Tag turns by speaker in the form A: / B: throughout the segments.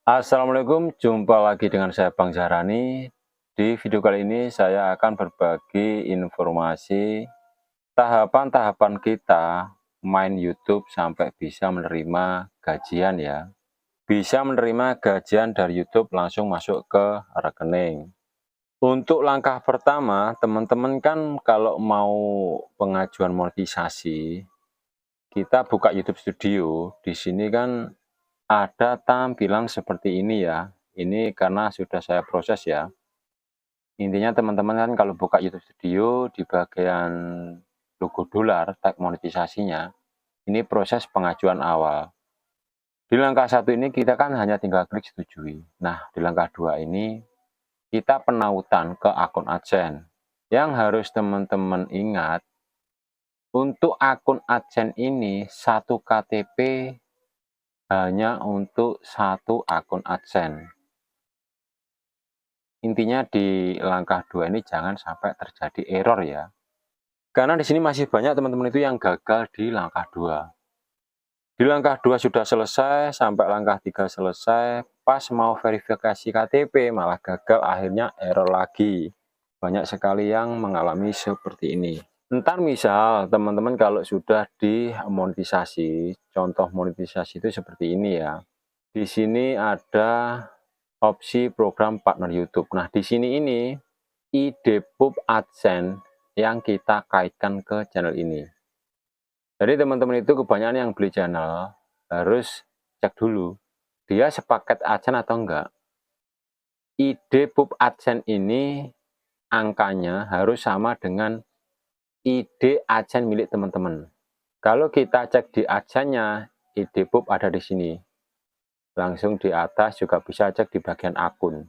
A: Assalamualaikum, jumpa lagi dengan saya Bang Zahrani. Di video kali ini saya akan berbagi informasi tahapan-tahapan kita main YouTube sampai bisa menerima gajian ya. Bisa menerima gajian dari YouTube langsung masuk ke rekening. Untuk langkah pertama, teman-teman kan kalau mau pengajuan monetisasi, kita buka YouTube Studio. Di sini kan ada tampilan seperti ini ya. Ini karena sudah saya proses ya. Intinya teman-teman kan kalau buka YouTube Studio di bagian logo dolar, tag monetisasinya, ini proses pengajuan awal. Di langkah satu ini kita kan hanya tinggal klik setujui. Nah, di langkah dua ini kita penautan ke akun AdSense. Yang harus teman-teman ingat, untuk akun AdSense ini satu KTP hanya untuk satu akun AdSense. Intinya di langkah 2 ini jangan sampai terjadi error ya. Karena di sini masih banyak teman-teman itu yang gagal di langkah 2. Di langkah 2 sudah selesai, sampai langkah 3 selesai, pas mau verifikasi KTP malah gagal, akhirnya error lagi. Banyak sekali yang mengalami seperti ini. Ntar misal teman-teman kalau sudah di monetisasi, contoh monetisasi itu seperti ini ya. Di sini ada opsi program partner YouTube. Nah, di sini ini ID-pub AdSense yang kita kaitkan ke channel ini. Jadi teman-teman itu kebanyakan yang beli channel harus cek dulu dia sepaket AdSense atau enggak. ID-pub AdSense ini angkanya harus sama dengan ID AdSense milik teman-teman. Kalau kita cek di AdSense-nya, ID-pub ada di sini. Langsung di atas juga bisa cek di bagian akun.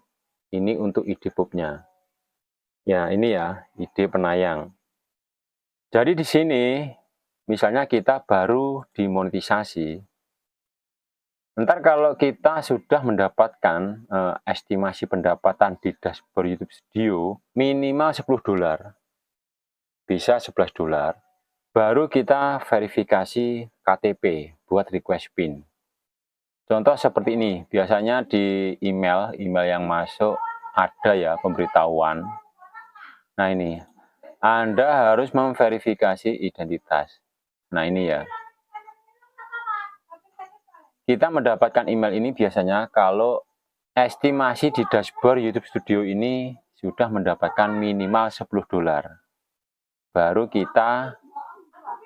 A: Ini untuk ID-pubnya. Ya, ini ya, ID penayang. Jadi di sini, misalnya kita baru dimonetisasi. Ntar kalau kita sudah mendapatkan estimasi pendapatan di dashboard YouTube Studio, minimal $10, bisa $11, baru kita verifikasi KTP buat request PIN. Contoh seperti ini, biasanya di email yang masuk ada ya pemberitahuan. Nah ini, Anda harus memverifikasi identitas. Nah ini ya. Kita mendapatkan email ini biasanya kalau estimasi di dashboard YouTube Studio ini sudah mendapatkan minimal $10. Baru kita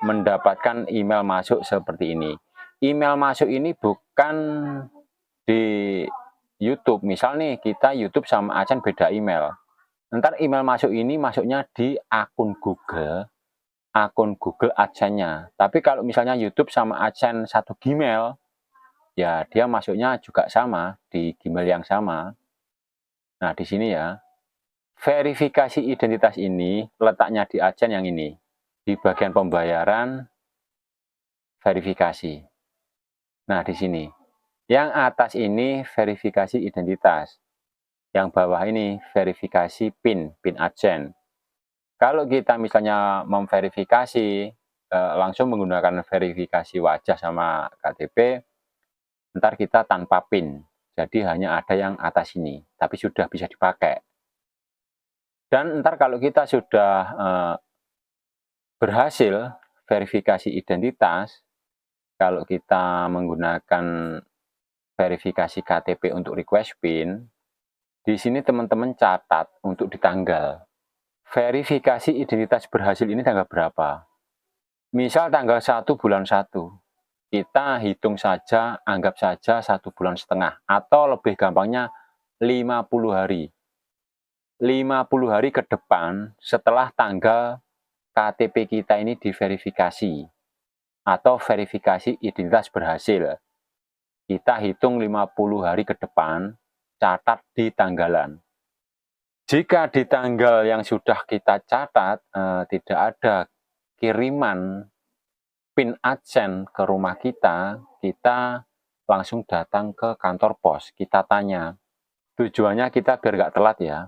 A: mendapatkan email masuk seperti ini. Email masuk ini bukan di YouTube. Misal nih kita YouTube sama AdSense beda email. Ntar email masuk ini masuknya di akun Google AdSense-nya. Tapi kalau misalnya YouTube sama AdSense satu Gmail, ya dia masuknya juga sama di Gmail yang sama. Nah di sini ya, verifikasi identitas ini letaknya di AdSense yang ini. Di bagian pembayaran, verifikasi. Nah, di sini. Yang atas ini verifikasi identitas. Yang bawah ini verifikasi PIN AdSense. Kalau kita misalnya memverifikasi, langsung menggunakan verifikasi wajah sama KTP, ntar kita tanpa PIN. Jadi hanya ada yang atas ini, tapi sudah bisa dipakai. Dan ntar kalau kita sudah berhasil verifikasi identitas, kalau kita menggunakan verifikasi KTP untuk request PIN, di sini teman-teman catat untuk di tanggal. Verifikasi identitas berhasil ini tanggal berapa? Misal tanggal 1 bulan 1. Kita hitung saja, anggap saja 1,5 bulan. Atau lebih gampangnya 50 hari. 50 hari ke depan setelah tanggal KTP kita ini diverifikasi atau verifikasi identitas berhasil. Kita hitung 50 hari ke depan, catat di tanggalan. Jika di tanggal yang sudah kita catat tidak ada kiriman PIN AdSense ke rumah kita, kita langsung datang ke kantor pos. Kita tanya, tujuannya kita biar nggak telat ya.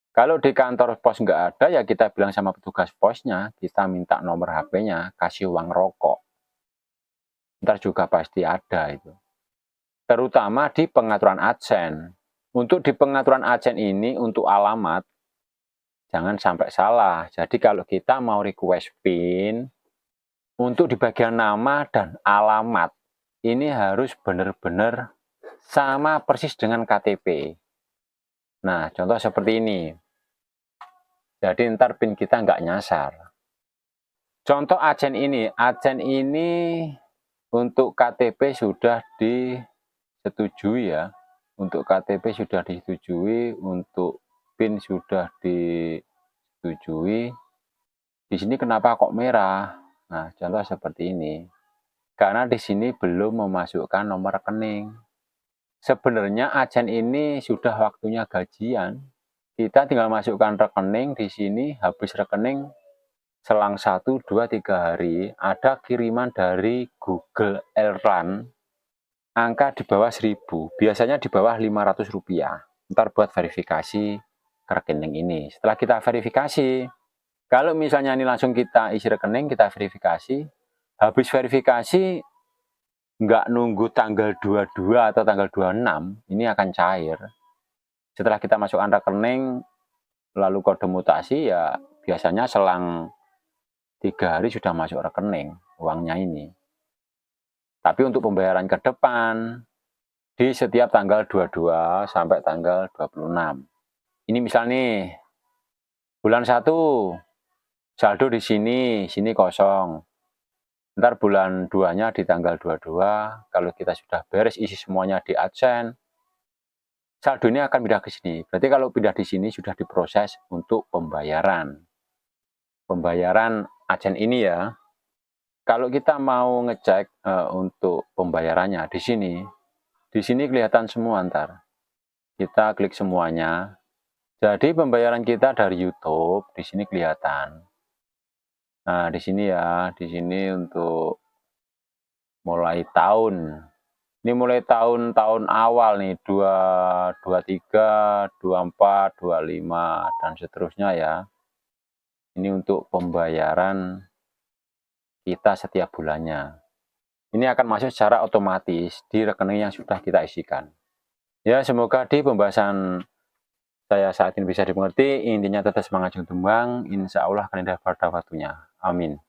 A: Kalau di kantor pos nggak ada, ya kita bilang sama petugas posnya, kita minta nomor HP-nya, kasih uang rokok. Ntar juga pasti ada itu. terutama di pengaturan AdSense. Untuk di pengaturan AdSense ini, untuk alamat, jangan sampai salah. Jadi kalau kita mau request PIN, untuk di bagian nama dan alamat, ini harus benar-benar sama persis dengan KTP. Nah, contoh seperti ini. Jadi ntar PIN kita nggak nyasar. Contoh AdSense ini untuk KTP sudah disetujui ya. Untuk KTP sudah disetujui, untuk PIN sudah disetujui. Di sini kenapa kok merah? Nah, contoh seperti ini. Karena di sini belum memasukkan nomor rekening. Sebenarnya AdSense ini sudah waktunya gajian. Kita tinggal masukkan rekening di sini, habis rekening selang 1, 2, 3 hari ada kiriman dari Google Airline angka di bawah 1000, biasanya di bawah Rp500. Ntar buat verifikasi ke rekening ini. Setelah kita verifikasi, kalau misalnya ini langsung kita isi rekening, kita verifikasi, habis verifikasi nggak nunggu tanggal 22 atau tanggal 26, ini akan cair. Setelah kita masukkan rekening, lalu kode mutasi, ya biasanya selang 3 hari sudah masuk rekening uangnya ini. Tapi untuk pembayaran ke depan, di setiap tanggal 22 sampai tanggal 26. Ini misal nih, bulan 1, saldo di sini kosong. Ntar bulan 2-nya di tanggal 22, kalau kita sudah beres isi semuanya di AdSense, saldo ini akan pindah ke sini. Berarti kalau pindah di sini sudah diproses untuk pembayaran. Pembayaran AdSense ini ya. Kalau kita mau ngecek untuk pembayarannya di sini kelihatan semua ntar. Kita klik semuanya. Jadi pembayaran kita dari YouTube di sini kelihatan. Nah, di sini ya, di sini untuk mulai tahun. Ini mulai tahun awal nih, 23, 24, 25 dan seterusnya ya. Ini untuk pembayaran kita setiap bulannya. Ini akan masuk secara otomatis di rekening yang sudah kita isikan. Ya, semoga di pembahasan saya saat ini bisa dimengerti. Intinya tetap semangat juang tumbang. Insya Allah akan indah pada waktunya. Amin.